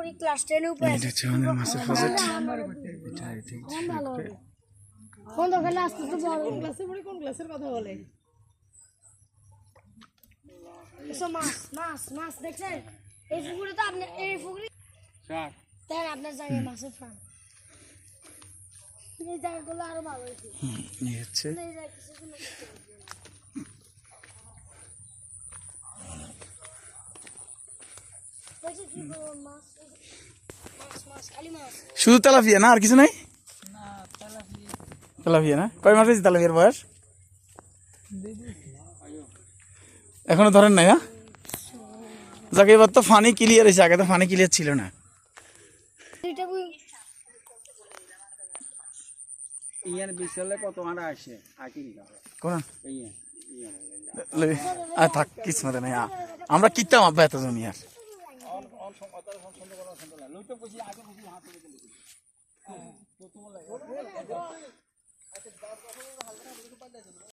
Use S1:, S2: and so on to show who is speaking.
S1: পড়ি ক্লাস 10 এ উপরে
S2: এটা হচ্ছে আমাদের মাছের বাজেট এটা
S1: কোন দোকানে আসতে তো বড়
S3: ক্লাসে পড়ে কোন ক্লাসের কথা বলে?
S1: এসো মাছ মাছ মাছ দেখছেন এই পুকুরে তো আপনি এই পুকুরে
S4: স্যার
S1: তাই আপনার জায়গায় মাছের ফার্ম এই জায়গাগুলো আরো ভালো হয়েছে
S2: এই হচ্ছে
S1: এই জায়গা কিছুগুলো দেখছি কি বড় মাছ মাছ মাছ খালি মাছ
S2: শুধু তেলাপিয়া না আর কিছু নাই? তেলাপিয়া না? কয় মাস হয়েছে তেলাপিয়ার বয়স? এখনো ধরেন নাই? হ্যাঁ, যাকে এবার তো ফানি ক্লিয়ার হয়েছে, আগে তো ফানি ক্লিয়ার ছিল না।
S1: এটা কই
S4: ইয়ার বিশালে কত আড়া আসে আকিল গাবে
S2: কোন
S4: ইয়া
S2: থাক কিসমতে নাই, আমরা কিতাম আব্বা এত জমি আর
S4: লইতে কইছি আগে কইছি হাতে